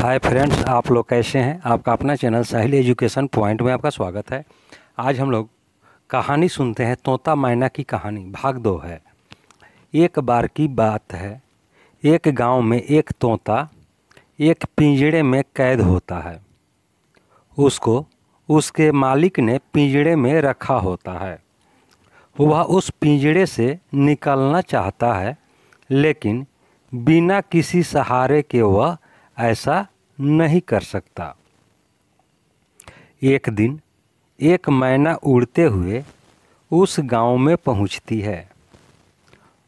Hi friends, आप लोग कैसे हैं। आपका अपना चैनल साहिल एजुकेशन पॉइंट में आपका स्वागत है। आज हम लोग कहानी सुनते हैं। तोता मैना की कहानी भाग 2 है। एक बार की बात है, एक गांव में एक तोता एक पिंजड़े में कैद होता है। उसको उसके मालिक ने पिंजड़े में रखा होता है। वह उस पिंजड़े से निकलना चाहता है, लेकिन बिना किसी सहारे के वह ऐसा नहीं कर सकता। एक दिन एक मैना उड़ते हुए उस गांव में पहुंचती है।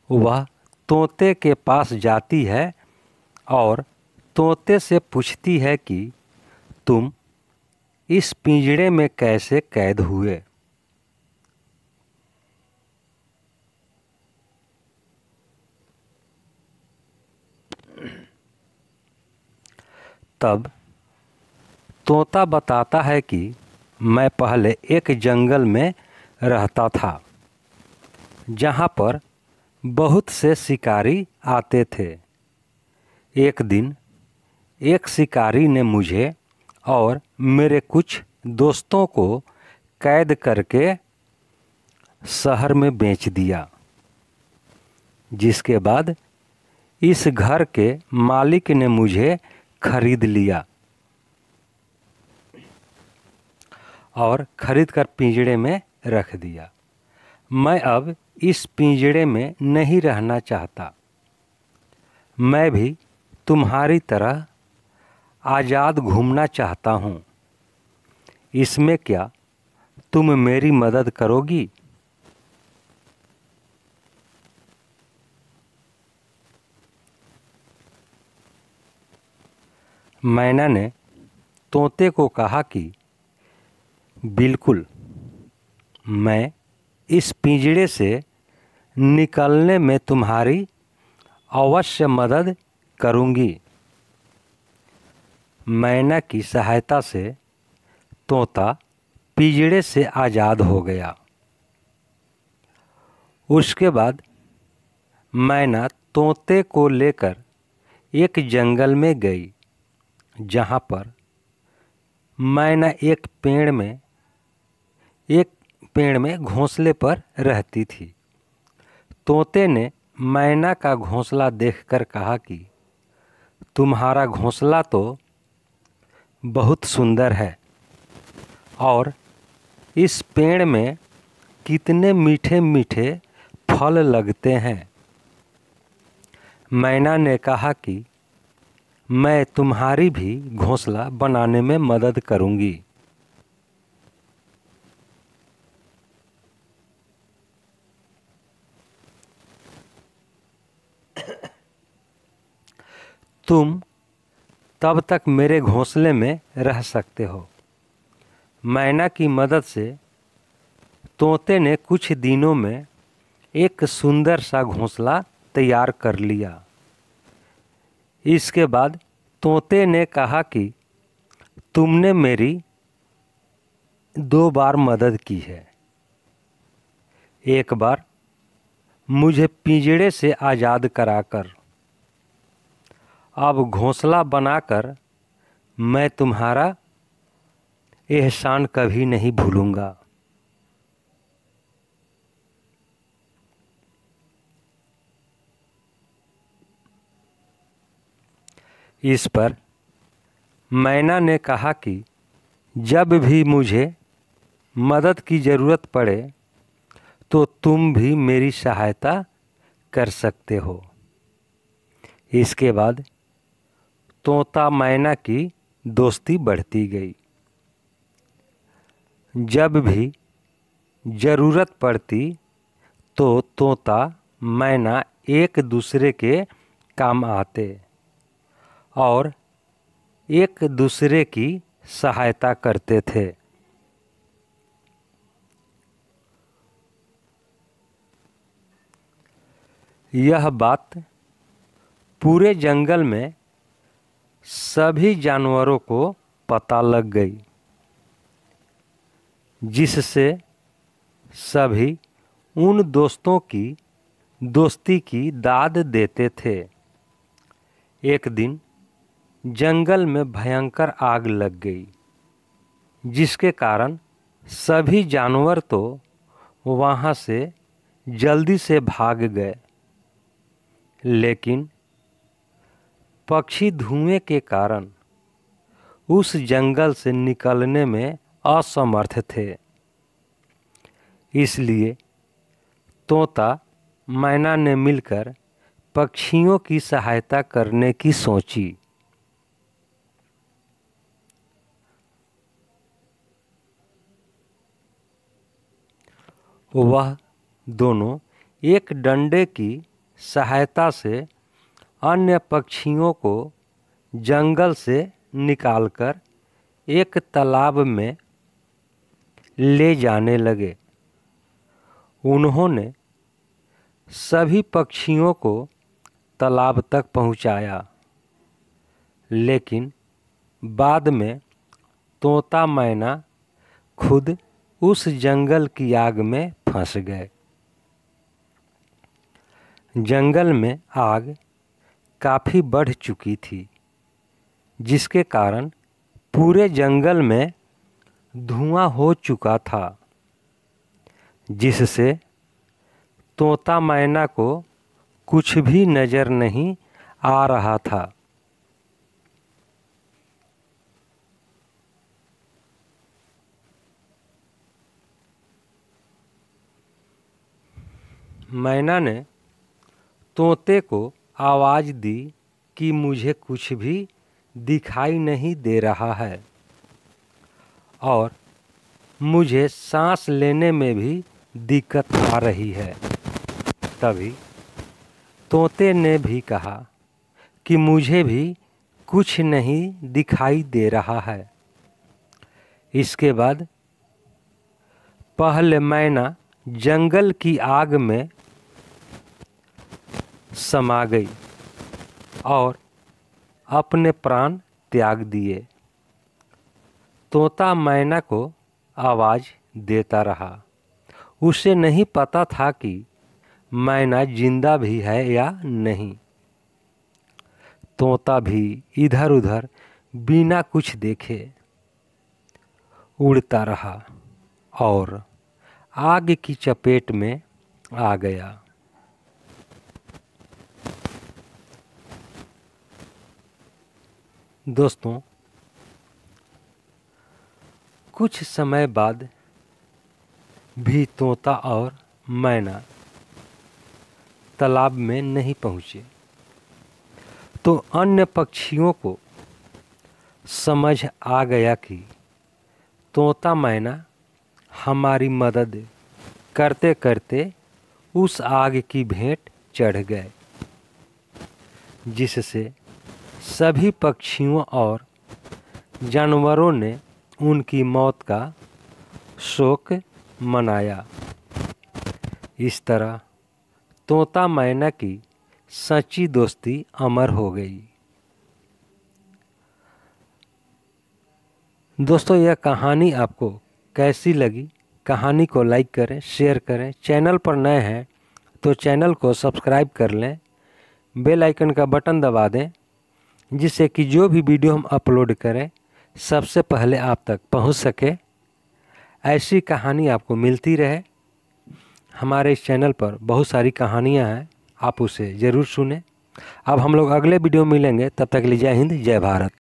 वह तोते के पास जाती है और तोते से पूछती है कि तुम इस पिंजड़े में कैसे कैद हुए। तब तोता बताता है कि मैं पहले एक जंगल में रहता था, जहाँ पर बहुत से शिकारी आते थे। एक दिन एक शिकारी ने मुझे और मेरे कुछ दोस्तों को कैद करके शहर में बेच दिया, जिसके बाद इस घर के मालिक ने मुझे खरीद लिया और खरीद कर पिंजड़े में रख दिया। मैं अब इस पिंजड़े में नहीं रहना चाहता। मैं भी तुम्हारी तरह आज़ाद घूमना चाहता हूँ। इसमें क्या तुम मेरी मदद करोगी? मैना ने तोते को कहा कि बिल्कुल, मैं इस पिंजड़े से निकलने में तुम्हारी अवश्य मदद करूंगी। मैना की सहायता से तोता पिंजड़े से आज़ाद हो गया। उसके बाद मैना तोते को लेकर एक जंगल में गई, जहाँ पर मैना एक पेड़ में घोंसले पर रहती थी। तोते ने मैना का घोंसला देखकर कहा कि तुम्हारा घोंसला तो बहुत सुंदर है और इस पेड़ में कितने मीठे मीठे फल लगते हैं। मैना ने कहा कि मैं तुम्हारी भी घोंसला बनाने में मदद करूंगी। तुम तब तक मेरे घोंसले में रह सकते हो। मैना की मदद से तोते ने कुछ दिनों में एक सुंदर सा घोंसला तैयार कर लिया। इसके बाद तोते ने कहा कि तुमने मेरी 2 बार मदद की है। एक बार मुझे पिंजड़े से आज़ाद कराकर, अब घोंसला बनाकर मैं तुम्हारा एहसान कभी नहीं भूलूंगा। इस पर मैना ने कहा कि जब भी मुझे मदद की ज़रूरत पड़े तो तुम भी मेरी सहायता कर सकते हो। इसके बाद तोता मैना की दोस्ती बढ़ती गई। जब भी ज़रूरत पड़ती तो तोता मैना एक दूसरे के काम आते और एक दूसरे की सहायता करते थे। यह बात पूरे जंगल में सभी जानवरों को पता लग गई, जिससे सभी उन दोस्तों की दोस्ती की दाद देते थे। एक दिन जंगल में भयंकर आग लग गई, जिसके कारण सभी जानवर तो वहाँ से जल्दी से भाग गए, लेकिन पक्षी धुएं के कारण उस जंगल से निकलने में असमर्थ थे। इसलिए तोता मैना ने मिलकर पक्षियों की सहायता करने की सोची। वह दोनों एक डंडे की सहायता से अन्य पक्षियों को जंगल से निकालकर एक तालाब में ले जाने लगे। उन्होंने सभी पक्षियों को तालाब तक पहुंचाया, लेकिन बाद में तोता मैना खुद उस जंगल की आग में फंस गए। जंगल में आग काफ़ी बढ़ चुकी थी, जिसके कारण पूरे जंगल में धुआं हो चुका था, जिससे तोता मैना को कुछ भी नज़र नहीं आ रहा था। मैना ने तोते को आवाज़ दी कि मुझे कुछ भी दिखाई नहीं दे रहा है और मुझे सांस लेने में भी दिक्कत आ रही है। तभी तोते ने भी कहा कि मुझे भी कुछ नहीं दिखाई दे रहा है। इसके बाद पहले मैना जंगल की आग में समा गई और अपने प्राण त्याग दिए। तोता मैना को आवाज़ देता रहा। उसे नहीं पता था कि मैना जिंदा भी है या नहीं। तोता भी इधर उधर बिना कुछ देखे उड़ता रहा और आग की चपेट में आ गया। दोस्तों, कुछ समय बाद भी तोता और मैना तालाब में नहीं पहुँचे, तो अन्य पक्षियों को समझ आ गया कि तोता मैना हमारी मदद करते करते उस आग की भेंट चढ़ गए, जिससे सभी पक्षियों और जानवरों ने उनकी मौत का शोक मनाया। इस तरह तोता मैना की सच्ची दोस्ती अमर हो गई। दोस्तों, यह कहानी आपको कैसी लगी? कहानी को लाइक करें, शेयर करें। चैनल पर नए हैं तो चैनल को सब्सक्राइब कर लें, बेल आइकन का बटन दबा दें, जिससे कि जो भी वीडियो हम अपलोड करें सबसे पहले आप तक पहुंच सके। ऐसी कहानी आपको मिलती रहे। हमारे इस चैनल पर बहुत सारी कहानियां हैं, आप उसे ज़रूर सुनें। अब हम लोग अगले वीडियो में मिलेंगे, तब तक के लिए जय हिंद, जय भारत।